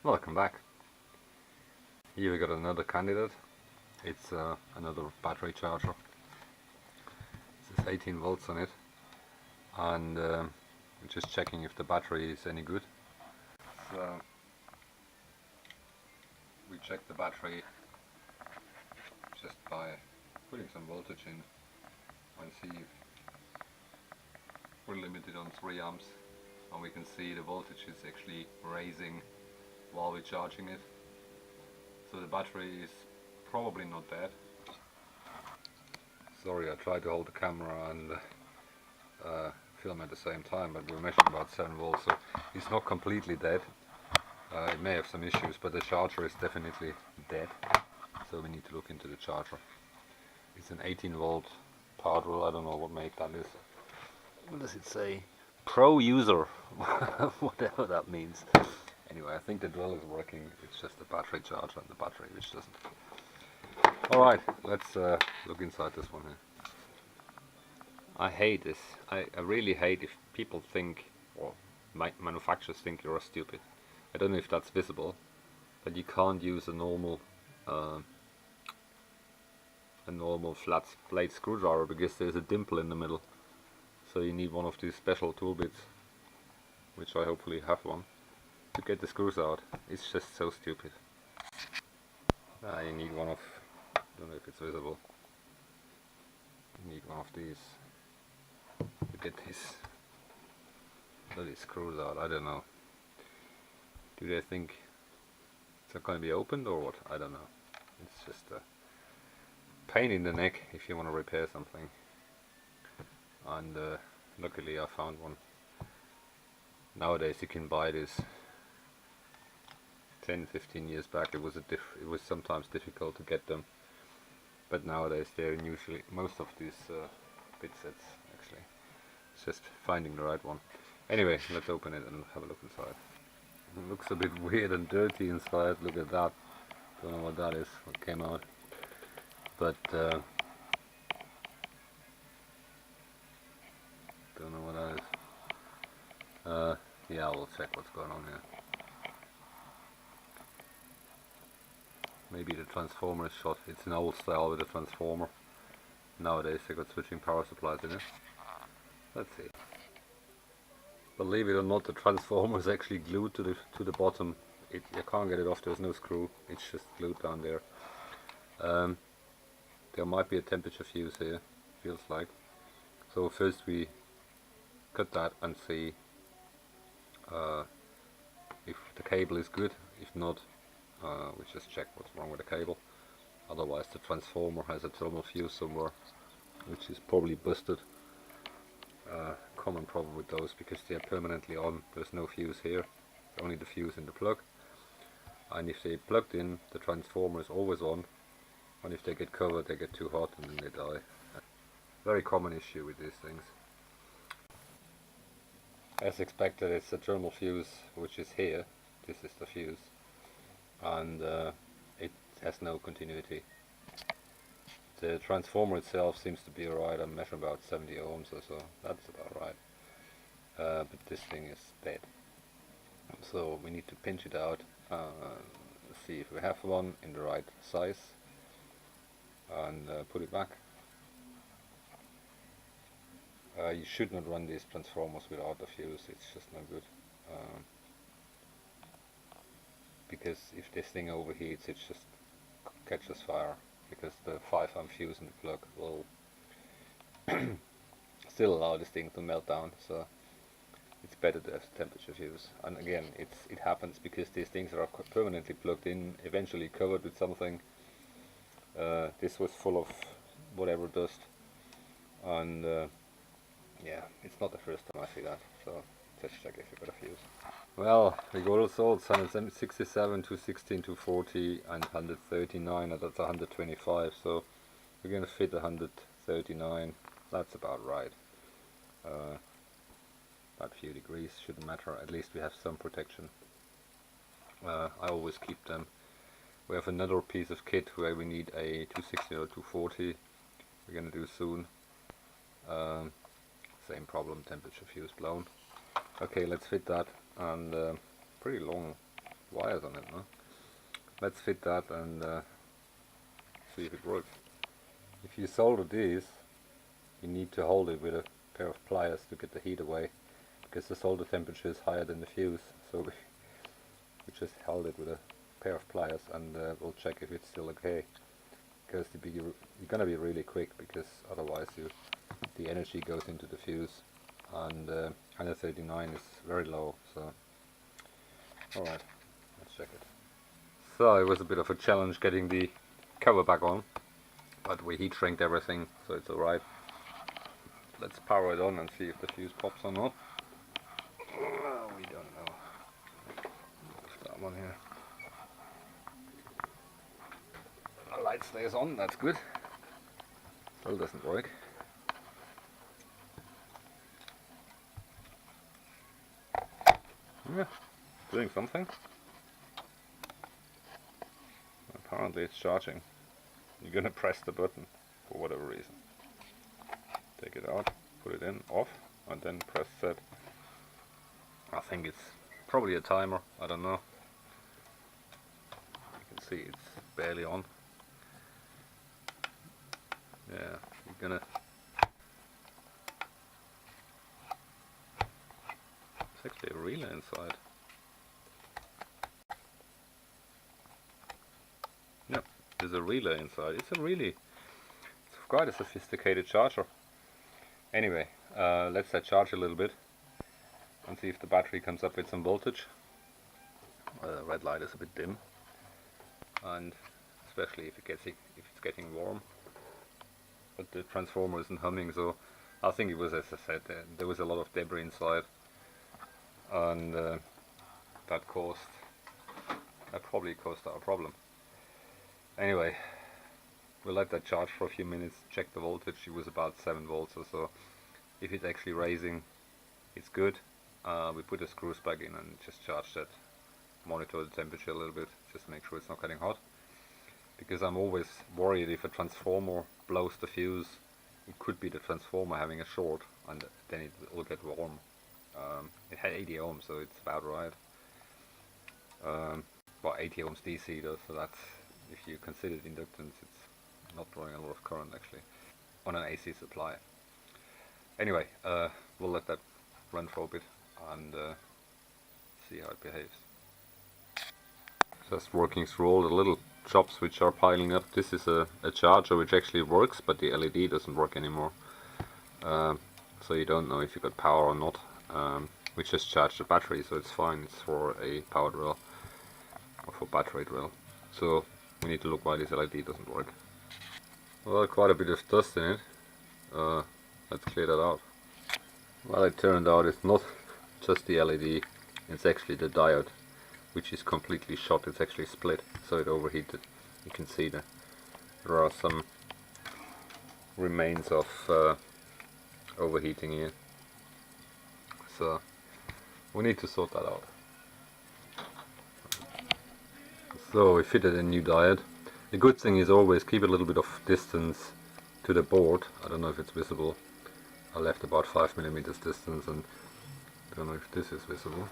Welcome back. Here we got another candidate. It's another battery charger. This is 18 volts on it, and I'm just checking if the battery is any good. So we check the battery just by putting some voltage in and see if we're limited on 3 amps, and we can see the voltage is actually raising while we're charging it. So the battery is probably not dead. Sorry, I tried to hold the camera and film at the same time, but we're measuring about 7 volts, so it's not completely dead. It may have some issues, but the charger is definitely dead, so we need to look into the charger. It's an 18 volt power drill. I don't know what make that is. What does it say? Pro user, whatever that means. Anyway, I think the drill is working. It's just the battery charger and the battery which doesn't. Alright, let's look inside this one here. I hate this. I really hate if people think, or manufacturers think you're stupid. I don't know if that's visible, but you can't use a normal flat blade screwdriver because there's a dimple in the middle. So you need one of these special tool bits, which I hopefully have one, to get the screws out. It's just so stupid. You need one of, I don't know if it's visible, you need one of these to get these bloody screws out. I don't know. Do they think it's not going to be opened or what? I don't know. It's just a pain in the neck if you want to repair something. And luckily I found one. Nowadays you can buy this. 10-15 years back it was sometimes difficult to get them, but nowadays they're usually most of these bit sets actually. It's just finding the right one. Anyway, let's open it and have a look inside. It looks a bit weird and dirty inside. Look at that. Don't know what that is, what came out, but don't know what that is. Yeah, we'll check what's going on here. Maybe the transformer is shot. It's an old style with a transformer. Nowadays they got switching power supplies in it. Let's see. Believe it or not, the transformer is actually glued to the bottom. You can't get it off. There's no screw. It's just glued down there. There might be a temperature fuse here. Feels like. So first we cut that and see if the cable is good. If not, we just check what's wrong with the cable. Otherwise the transformer has a thermal fuse somewhere, which is probably busted. Common problem with those because they are permanently on. There's no fuse here, only the fuse in the plug. And if they plugged in, the transformer is always on, and if they get covered they get too hot and then they die. Very common issue with these things. As expected, it's a thermal fuse which is here. This is the fuse, and it has no continuity. The transformer itself seems to be alright. I measure about 70 ohms or so. That's about right. But this thing is dead. So we need to pinch it out, see if we have one in the right size, and put it back. You should not run these transformers without the fuse. It's just no good. Because if this thing overheats, it just catches fire, because the 5 amp fuse in the plug will still allow this thing to melt down. So it's better to have temperature fuse. And again, it happens because these things are permanently plugged in, eventually covered with something. This was full of whatever dust, and yeah, it's not the first time I see that. So let's check if we got a fuse. Well, we got all sorts: 167, 216, 240 and 139, and that's 125, so we're going to fit 139. That's about right. About a few degrees, shouldn't matter. At least we have some protection. I always keep them. We have another piece of kit where we need a 260 or 240. We're going to do soon. Same problem, temperature fuse blown. Okay, let's fit that, and pretty long wires on it, no? Let's fit that and see if it works. If you solder this, you need to hold it with a pair of pliers to get the heat away, because the solder temperature is higher than the fuse, so we just held it with a pair of pliers, and we'll check if it's still okay, because you're gonna be really quick, because otherwise the energy goes into the fuse, and 139 is very low. So alright, let's check it. So it was a bit of a challenge getting the cover back on, but we heat shrinked everything, so it's alright. Let's power it on and see if the fuse pops or not. We don't know. That one here. The light stays on, that's good. Still doesn't work. Yeah, doing something. Apparently it's charging. You're gonna press the button for whatever reason. Take it out, put it in, off, and then press set. I think it's probably a timer, I don't know. You can see it's barely on. Yeah, you're gonna... It's actually a relay inside. Yep, there's a relay inside. It's quite a sophisticated charger. Anyway, let's let charge a little bit and see if the battery comes up with some voltage. The red light is a bit dim, and especially if it's getting warm. But the transformer isn't humming, so I think it was, as I said, there was a lot of debris inside, and that probably caused our problem. Anyway, we'll let that charge for a few minutes, check the voltage. It was about 7 volts or so. If it's actually raising, it's good. We put the screws back in and just charge that, monitor the temperature a little bit, just make sure it's not getting hot. Because I'm always worried if a transformer blows the fuse, it could be the transformer having a short, and then it will get warm. It had 80 ohms, so it's about right. Well, 80 ohms DC though, so that's, if you consider the inductance, it's not drawing a lot of current actually on an AC supply. Anyway, we'll let that run for a bit and see how it behaves. Just working through all the little jobs which are piling up. This is a charger which actually works, but the LED doesn't work anymore. So you don't know if you got power or not. We just charged the battery, so it's fine. It's for a power drill or for battery drill. So we need to look why this LED doesn't work. Well, quite a bit of dust in it. Let's clear that out. Well, it turned out it's not just the LED, it's actually the diode, which is completely shot. It's actually split, so it overheated. You can see that there are some remains of overheating here. So we need to sort that out. So we fitted a new diode. The good thing is always keep a little bit of distance to the board. I don't know if it's visible. I left about 5mm distance, and I don't know if this is visible.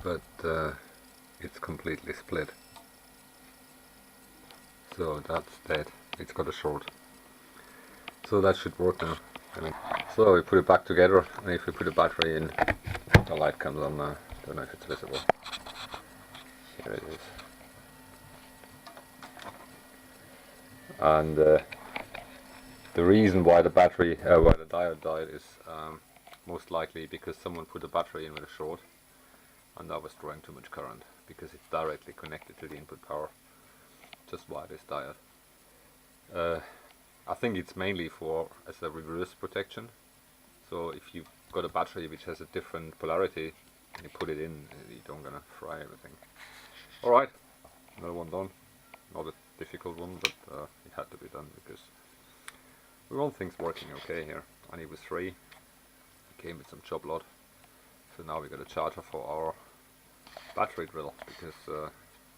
But it's completely split. So that's dead. It's got a short. So that should work now. So we put it back together, and if we put a battery in, the light comes on now. Don't know if it's visible. Here it is. And the reason why the diode died is most likely because someone put a battery in with a short, and that was drawing too much current, because it's directly connected to the input power. Just why this diode. I think it's mainly as a reverse protection. So if you've got a battery which has a different polarity and you put it in, you don't gonna fry everything. Alright, another one done. Not a difficult one, but it had to be done because we want things working okay here. And it was free. It came with some job lot. So now we got a charger for our battery drill, because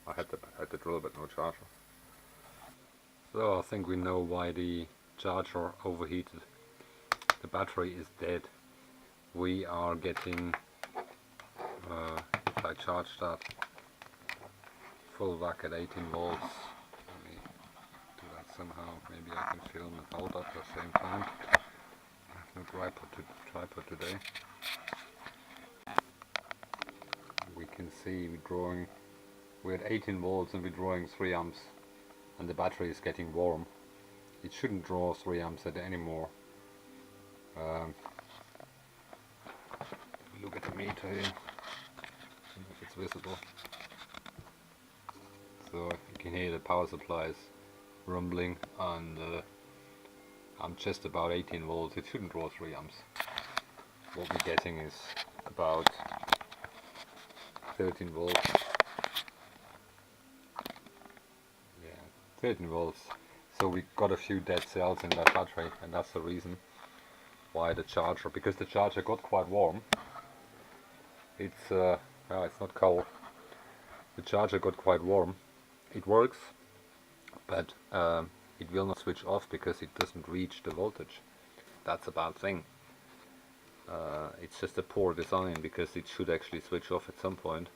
I had the drill but no charger. So I think we know why the charger overheated. the battery is dead. We are getting, if I charge that full whack at 18 volts, let me do that somehow, maybe I can film and hold up at the same time. I have no tripod today. We can see we're at 18 volts and we're drawing 3 amps and the battery is getting warm. It shouldn't draw 3 amps anymore. Look at the meter here, I don't know if it's visible. So you can hear the power supply is rumbling, and I'm just about 18 volts. It shouldn't draw 3 amps. What we're getting is about 13 volts. Yeah, 13 volts. So we got a few dead cells in that battery, and that's the reason why the charger, because the charger got quite warm. It's well, it's not cold. The charger got quite warm. It works, but it will not switch off because it doesn't reach the voltage. That's a bad thing. It's just a poor design, because it should actually switch off at some point.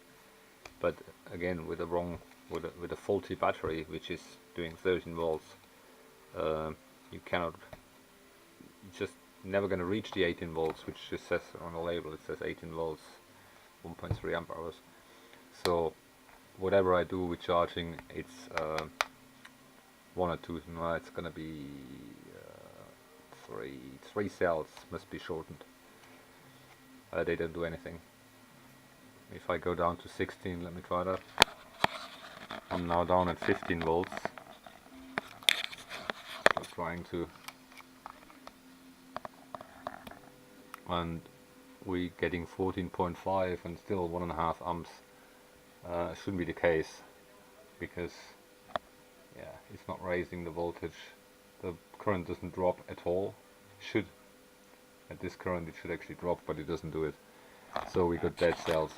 But again, with a faulty battery which is doing 13 volts, you cannot. It's just never going to reach the 18 volts, which just says on the label. It says 18 volts, 1.3 amp hours. So whatever I do with charging, it's 1 or 2. No, it's going to be 3 cells must be shortened. They don't do anything. If I go down to 16, let me try that. I'm now down at 15 volts. I'm trying to, and we're getting 14.5 and still 1.5 amps. Shouldn't be the case, because yeah, it's not raising the voltage. The current doesn't drop at all. Should, at this current it should actually drop, but it doesn't do it. So we got dead cells,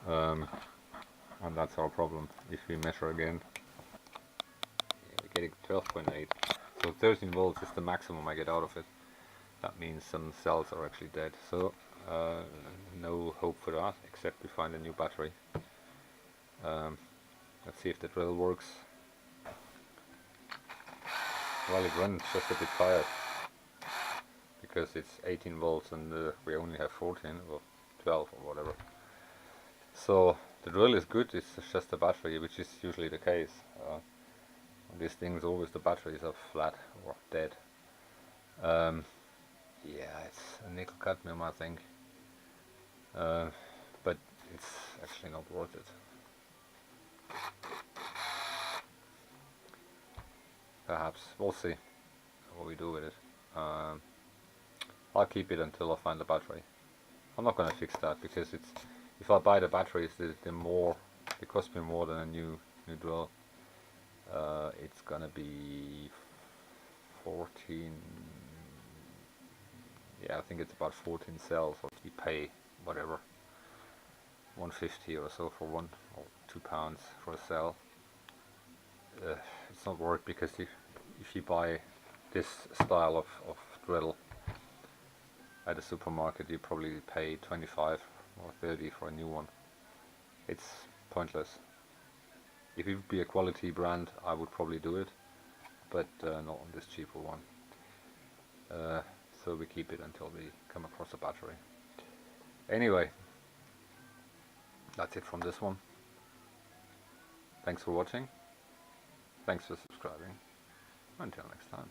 and that's our problem. If we measure again, yeah, we're getting 12.8. So 13 volts is the maximum I get out of it. That means some cells are actually dead. So no hope for that, except we find a new battery. Let's see if the drill works. Well, it runs just a bit tired, because it's 18 volts and we only have 14 or 12 or whatever. So the drill is good, it's just the battery, which is usually the case. These things, always the batteries are flat or dead. Yeah, it's a nickel cadmium, I think, but it's actually not worth it. Perhaps, we'll see what we do with it. I'll keep it until I find the battery. I'm not going to fix that, because it's, if I buy the batteries, they cost me more than a new drill. It's gonna be 14. Yeah, I think it's about 14 cells. Or you pay whatever, 150 or so for 1 or 2 pounds for a cell. It's not worth, because if you buy this style of drill at a supermarket, you probably pay 25 or 30 for a new one. It's pointless. If it would be a quality brand, I would probably do it, but not on this cheaper one. So we keep it until we come across a battery. Anyway, that's it from this one. Thanks for watching. Thanks for subscribing. Until next time.